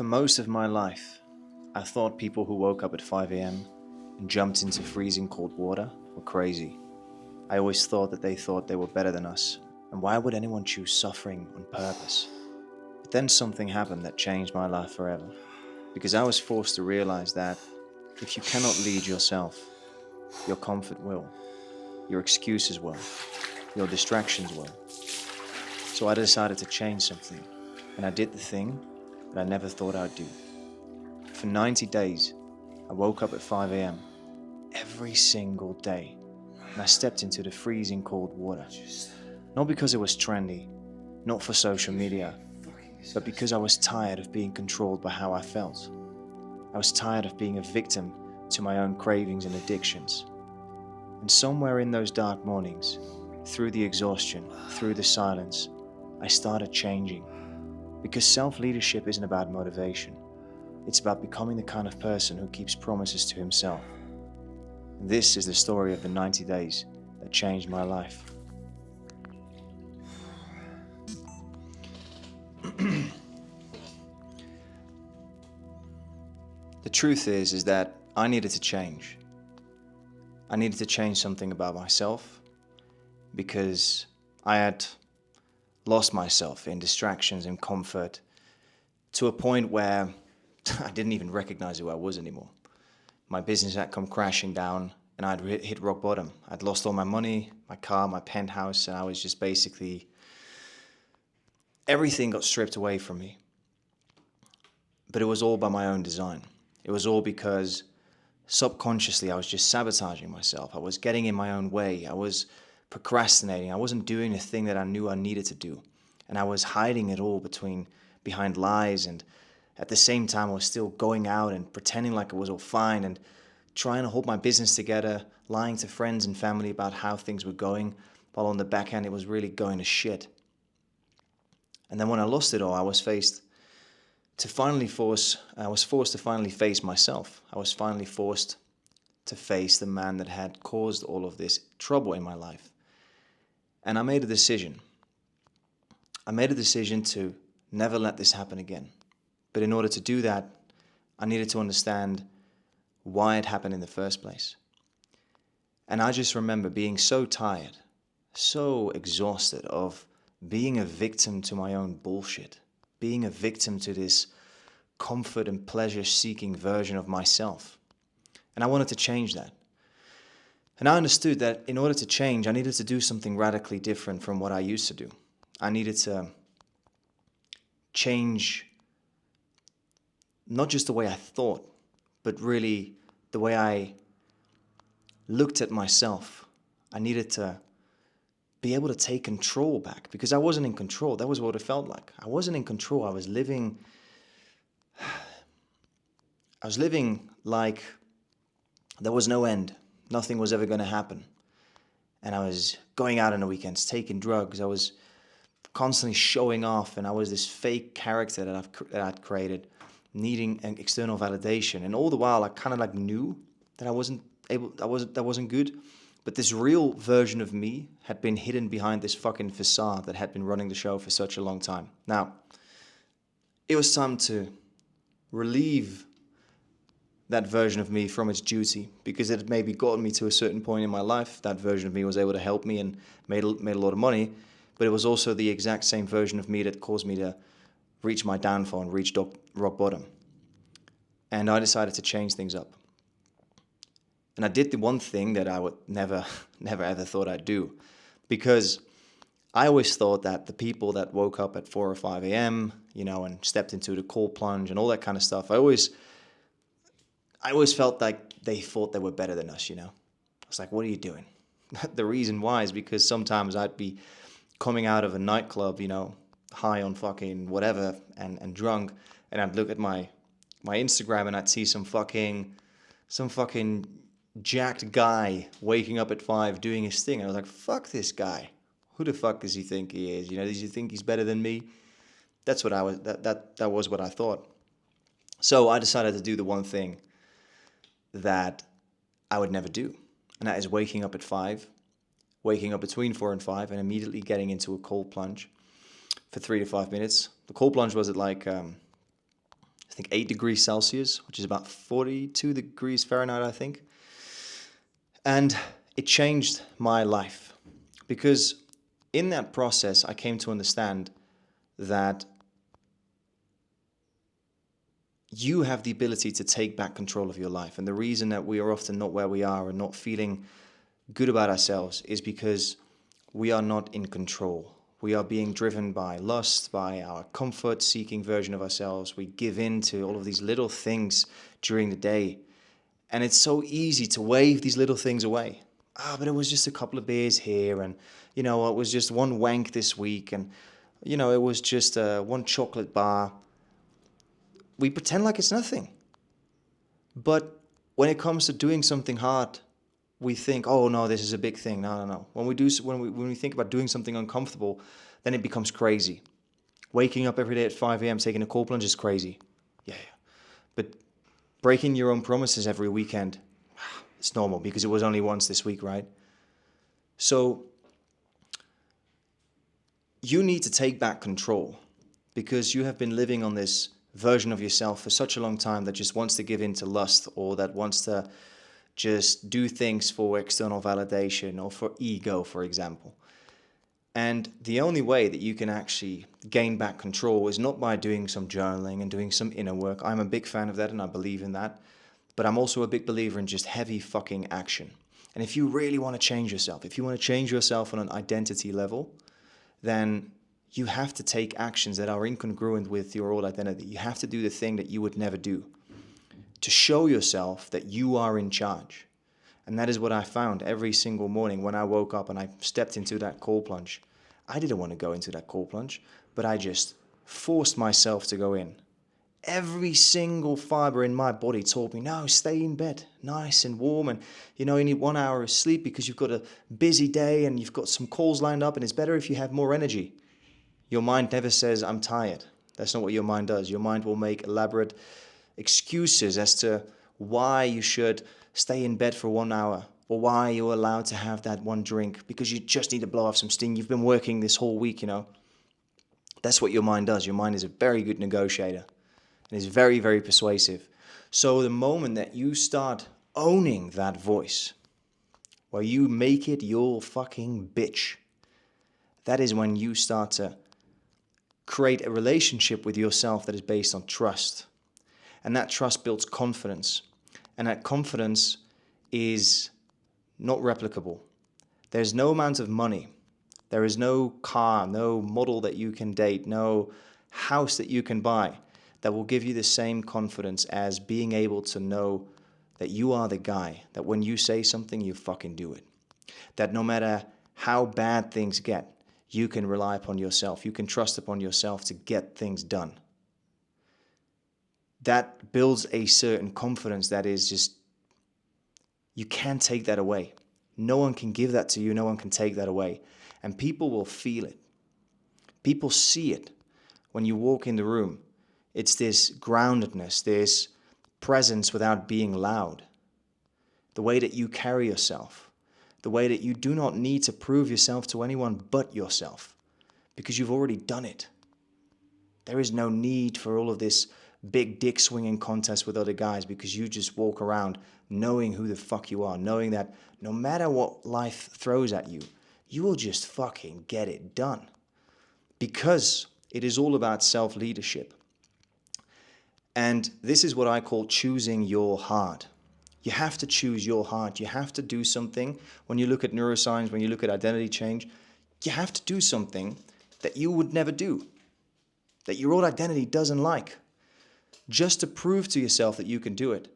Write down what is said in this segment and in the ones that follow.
For most of my life, I thought people who woke up at 5 a.m. and jumped into freezing cold water were crazy. I always thought that they were better than us, and why would anyone choose suffering on purpose? But then something happened that changed my life forever, because I was forced to realize that if you cannot lead yourself, your comfort will, your excuses will, your distractions will. So I decided to change something, and I did the thing that I never thought I'd do. For 90 days, I woke up at 5 a.m. every single day, and I stepped into the freezing cold water. Not because it was trendy, not for social media, but because I was tired of being controlled by how I felt. I was tired of being a victim to my own cravings and addictions. And somewhere in those dark mornings, through the exhaustion, through the silence, I started changing. Because self-leadership isn't about motivation. It's about becoming the kind of person who keeps promises to himself. And this is the story of the 90 days that changed my life. The truth is that I needed to change. I needed to change something about myself because I had lost myself in distractions and comfort to a point where I didn't even recognize who I was anymore. My business had come crashing down and I'd hit rock bottom. I'd lost all my money, my car, my penthouse, and I was just basically, everything got stripped away from me. But it was all by my own design. It was all because subconsciously I was just sabotaging myself. I was getting in my own way. I was procrastinating. I wasn't doing the thing that I knew I needed to do. And I was hiding it all behind lies, and at the same time I was still going out and pretending like it was all fine and trying to hold my business together, lying to friends and family about how things were going, while on the back end it was really going to shit. And then when I lost it all, I was forced to finally face myself. I was finally forced to face the man that had caused all of this trouble in my life. And I made a decision. I made a decision to never let this happen again. But in order to do that, I needed to understand why it happened in the first place. And I just remember being so tired, so exhausted of being a victim to my own bullshit, being a victim to this comfort and pleasure-seeking version of myself. And I wanted to change that. And I understood that in order to change, I needed to do something radically different from what I used to do. I needed to change not just the way I thought, but really the way I looked at myself. I needed to be able to take control back because I wasn't in control. That was what it felt like. I wasn't in control. I was living like there was no end. Nothing was ever going to happen. And I was going out on the weekends, taking drugs. I was constantly showing off, and I was this fake character that I'd created, needing an external validation. And all the while, I kind of like knew that that wasn't good. But this real version of me had been hidden behind this fucking facade that had been running the show for such a long time. Now, it was time to relieve that version of me from its duty, because it had maybe gotten me to a certain point in my life. That version of me was able to help me and made a lot of money, but it was also the exact same version of me that caused me to reach my downfall and reach rock bottom. And I decided to change things up. And I did the one thing that I would never ever thought I'd do, because I always thought that the people that woke up at 4 or 5 a.m., and stepped into the cold plunge and all that kind of stuff, I always felt like they thought they were better than us, I was like, what are you doing? The reason why is because sometimes I'd be coming out of a nightclub, high on fucking whatever and drunk, and I'd look at my Instagram and I'd see some fucking jacked guy waking up at 5 doing his thing. And I was like, fuck this guy. Who the fuck does he think he is? Does he think he's better than me? That's what that was what I thought. So I decided to do the one thing that I would never do. And that is waking up at 5, waking up between 4 and 5, and immediately getting into a cold plunge for 3 to 5 minutes. The cold plunge was at like I think 8 degrees Celsius, which is about 42 degrees Fahrenheit, I think. And it changed my life because in that process, I came to understand that you have the ability to take back control of your life. And the reason that we are often not where we are and not feeling good about ourselves is because we are not in control. We are being driven by lust, by our comfort-seeking version of ourselves. We give in to all of these little things during the day. And it's so easy to wave these little things away. But it was just a couple of beers here, and, it was just one wank this week, and, it was just one chocolate bar. We pretend like it's nothing. But when it comes to doing something hard, we think, oh no, this is a big thing. No. When we think about doing something uncomfortable, then it becomes crazy. Waking up every day at 5 a.m. taking a cold plunge is crazy. Yeah. But breaking your own promises every weekend, it's normal because it was only once this week, right? So you need to take back control because you have been living on this version of yourself for such a long time that just wants to give in to lust, or that wants to just do things for external validation or for ego, for example. And the only way that you can actually gain back control is not by doing some journaling and doing some inner work. I'm a big fan of that and I believe in that. But I'm also a big believer in just heavy fucking action. And if you really want to change yourself, if you want to change yourself on an identity level, then you have to take actions that are incongruent with your old identity. You have to do the thing that you would never do to show yourself that you are in charge. And that is what I found every single morning when I woke up and I stepped into that cold plunge. I didn't want to go into that cold plunge, but I just forced myself to go in. Every single fiber in my body told me, no, stay in bed, nice and warm. And, you need 1 hour of sleep because you've got a busy day and you've got some calls lined up, and it's better if you have more energy. Your mind never says, I'm tired. That's not what your mind does. Your mind will make elaborate excuses as to why you should stay in bed for 1 hour, or why you're allowed to have that one drink because you just need to blow off some steam. You've been working this whole week, That's what your mind does. Your mind is a very good negotiator and is very, very persuasive. So the moment that you start owning that voice, where you make it your fucking bitch, that is when you start to create a relationship with yourself that is based on trust. And that trust builds confidence. And that confidence is not replicable. There's no amount of money. There is no car, no model that you can date, no house that you can buy that will give you the same confidence as being able to know that you are the guy, that when you say something, you fucking do it. That no matter how bad things get, you can rely upon yourself. You can trust upon yourself to get things done. That builds a certain confidence that is just, you can't take that away. No one can give that to you. No one can take that away. And people will feel it. People see it when you walk in the room. It's this groundedness, this presence without being loud. The way that you carry yourself. The way that you do not need to prove yourself to anyone but yourself, because you've already done it. There is no need for all of this big dick swinging contest with other guys, because you just walk around knowing who the fuck you are, knowing that no matter what life throws at you, you will just fucking get it done. Because it is all about self-leadership. And this is what I call choosing your heart. You have to choose your heart. You have to do something. When you look at neuroscience, when you look at identity change, you have to do something that you would never do, that your old identity doesn't like, just to prove to yourself that you can do it.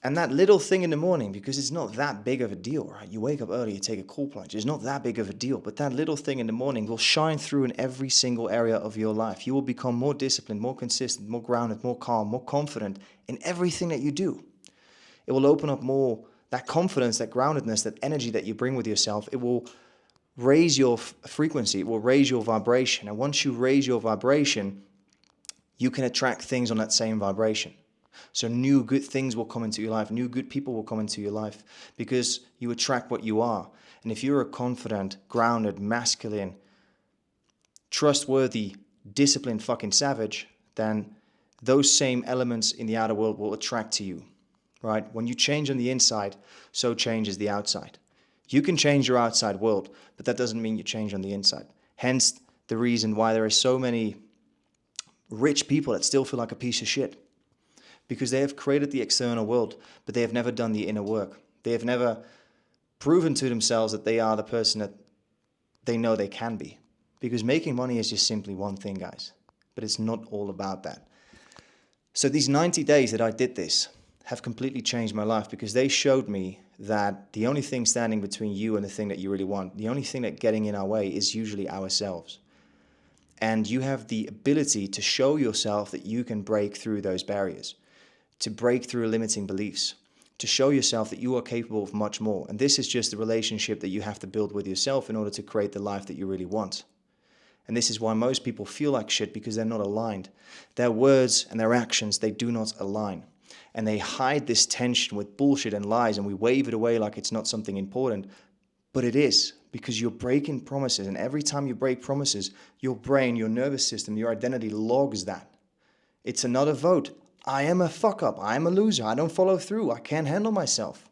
And that little thing in the morning, because it's not that big of a deal, right? You wake up early, you take a cold plunge. It's not that big of a deal, but that little thing in the morning will shine through in every single area of your life. You will become more disciplined, more consistent, more grounded, more calm, more confident in everything that you do. It will open up more, that confidence, that groundedness, that energy that you bring with yourself. It will raise your frequency. It will raise your vibration. And once you raise your vibration, you can attract things on that same vibration. So new good things will come into your life. New good people will come into your life because you attract what you are. And if you're a confident, grounded, masculine, trustworthy, disciplined fucking savage, then those same elements in the outer world will attract to you, right? When you change on the inside, so changes the outside. You can change your outside world, but that doesn't mean you change on the inside. Hence the reason why there are so many rich people that still feel like a piece of shit, because they have created the external world, but they have never done the inner work. They have never proven to themselves that they are the person that they know they can be. Because making money is just simply one thing, guys, but it's not all about that. So these 90 days that I did this have completely changed my life, because they showed me that the only thing standing between you and the thing that you really want, the only thing that getting in our way is usually ourselves. And you have the ability to show yourself that you can break through those barriers, to break through limiting beliefs, to show yourself that you are capable of much more. And this is just the relationship that you have to build with yourself in order to create the life that you really want. And this is why most people feel like shit, because they're not aligned. Their words and their actions, they do not align. And they hide this tension with bullshit and lies, and we wave it away like it's not something important. But it is, because you're breaking promises. And every time you break promises, your brain, your nervous system, your identity logs that. It's another vote. I am a fuck up. I am a loser. I don't follow through. I can't handle myself.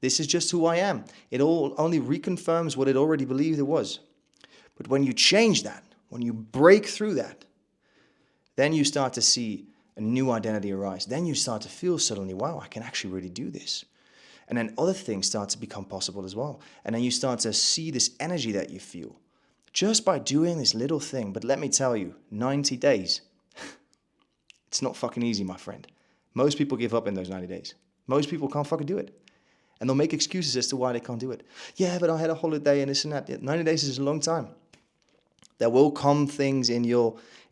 This is just who I am. It all only reconfirms what it already believed it was. But when you change that, when you break through that, then you start to see a new identity arise. Then you start to feel suddenly, wow, I can actually really do this. And then other things start to become possible as well. And then you start to see this energy that you feel just by doing this little thing. But let me tell you, 90 days, it's not fucking easy, my friend. Most people give up in those 90 days. Most people can't fucking do it. And they'll make excuses as to why they can't do it. Yeah, but I had a holiday and this and that. 90 days is a long time. There will come things in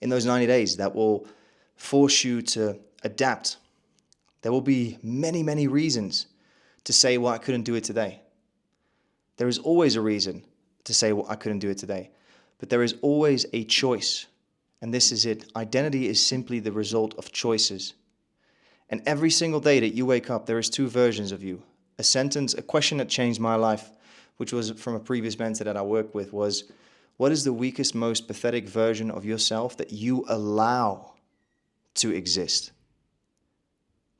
those 90 days that will force you to adapt. There will be many, many reasons to say, well, I couldn't do it today. There is always a reason to say, well, I couldn't do it today. But there is always a choice. And this is it. Identity is simply the result of choices. And every single day that you wake up, there is two versions of you. A question that changed my life, which was from a previous mentor that I worked with, was, what is the weakest, most pathetic version of yourself that you allow to exist?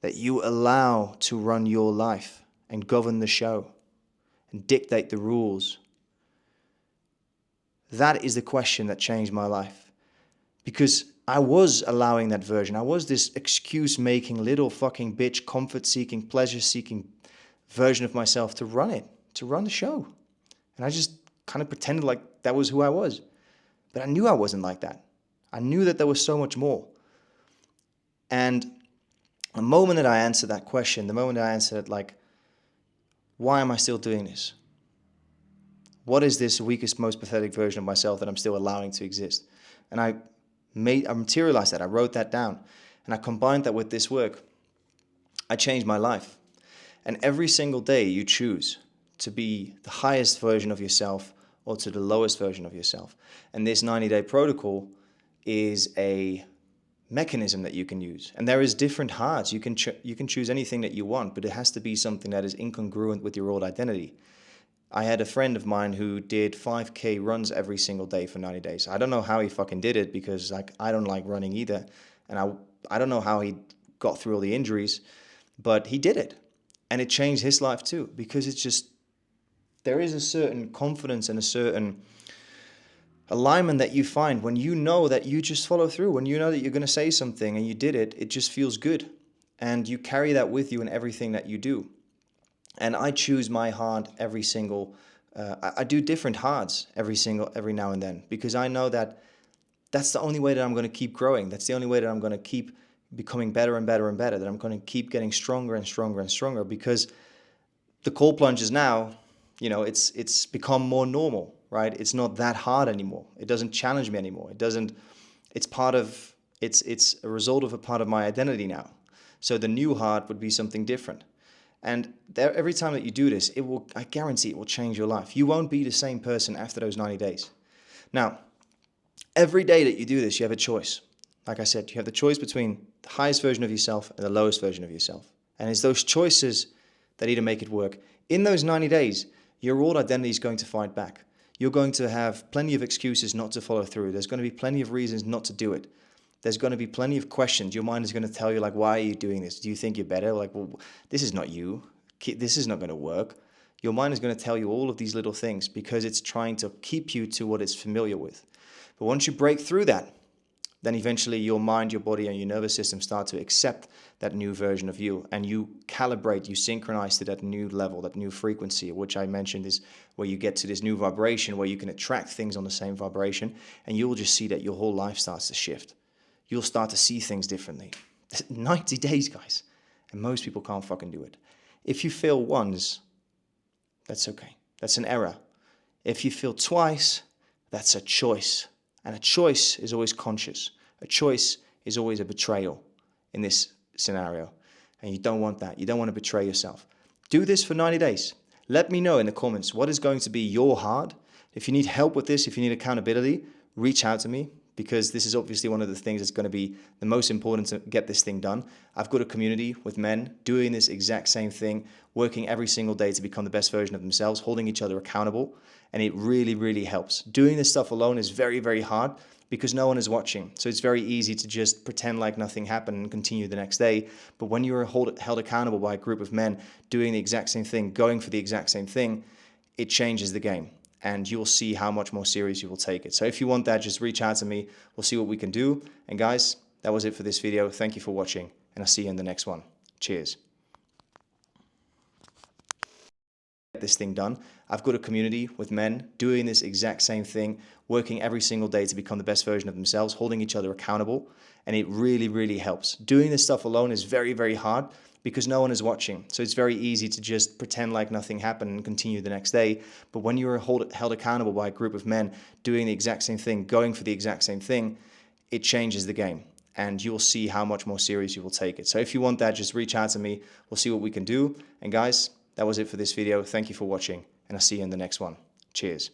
That you allow to run your life and govern the show and dictate the rules? That is the question that changed my life. Because I was allowing that version. I was this excuse-making, little fucking bitch, comfort-seeking, pleasure-seeking version of myself to run the show. And I just kind of pretended like that was who I was. But I knew I wasn't like that. I knew that there was so much more. And the moment that I answered that question, the moment I answered it, like, why am I still doing this? What is this weakest, most pathetic version of myself that I'm still allowing to exist? And I materialized that. I wrote that down. And I combined that with this work. I changed my life. And every single day you choose to be the highest version of yourself or to the lowest version of yourself. And this 90-day protocol is a mechanism that you can use. And there is different hearts. You can choose anything that you want, but it has to be something that is incongruent with your old identity. I had a friend of mine who did 5K runs every single day for 90 days. I don't know how he fucking did it, because I don't like running either. And I don't know how he got through all the injuries, but he did it. And it changed his life too, because it's just, there is a certain confidence and a certain alignment that you find when you know that you just follow through. When you know that you're going to say something and you did it, it just feels good. And you carry that with you in everything that you do. And I choose my heart every single, I do different hearts every now and then, because I know that that's the only way that I'm going to keep growing. That's the only way that I'm going to keep becoming better and better and better, that I'm going to keep getting stronger and stronger and stronger, because the cold plunges now, it's become more normal, right? It's not that hard anymore. It doesn't challenge me anymore. It's a result of a part of my identity now. So the new heart would be something different. And every time that you do this, I guarantee it will change your life. You won't be the same person after those 90 days. Now, every day that you do this, you have a choice. Like I said, you have the choice between the highest version of yourself and the lowest version of yourself. And it's those choices that either make it work. In those 90 days, your old identity is going to fight back. You're going to have plenty of excuses not to follow through. There's going to be plenty of reasons not to do it. there's going to be plenty of questions. Your mind is going to tell you, like, why are you doing this? Do you think you're better? Like, well, this is not you. This is not going to work. Your mind is going to tell you all of these little things because it's trying to keep you to what it's familiar with. But once you break through that, then eventually your mind, your body, and your nervous system start to accept that new version of you, and you calibrate, you synchronize to that new level, that new frequency, which I mentioned is where you get to this new vibration where you can attract things on the same vibration, and you'll just see that your whole life starts to shift. You'll start to see things differently. 90 days, guys, and most people can't fucking do it. If you fail once, that's okay. That's an error. If you fail twice, that's a choice. And a choice is always conscious. A choice is always a betrayal in this scenario. And you don't want that. You don't want to betray yourself. Do this for 90 days. Let me know in the comments what is going to be your hard. If you need help with this, if you need accountability, reach out to me, because this is obviously one of the things that's going to be the most important to get this thing done. I've got a community with men doing this exact same thing, working every single day to become the best version of themselves, holding each other accountable, and it really, really helps. Doing this stuff alone is very, very hard because no one is watching. So it's very easy to just pretend like nothing happened and continue the next day. But when you're held accountable by a group of men doing the exact same thing, going for the exact same thing, it changes the game. And you'll see how much more serious you will take it. So if you want that, just reach out to me. We'll see what we can do. And guys, that was it for this video. Thank you for watching, and I'll see you in the next one. Cheers. Get this thing done. I've got a community with men doing this exact same thing, working every single day to become the best version of themselves, holding each other accountable, and it really, really helps. Doing this stuff alone is very, very hard because no one is watching. So it's very easy to just pretend like nothing happened and continue the next day. But when you're held accountable by a group of men doing the exact same thing, going for the exact same thing, it changes the game. And you'll see how much more serious you will take it. So if you want that, just reach out to me. We'll see what we can do. And guys, that was it for this video. Thank you for watching, and I'll see you in the next one. Cheers.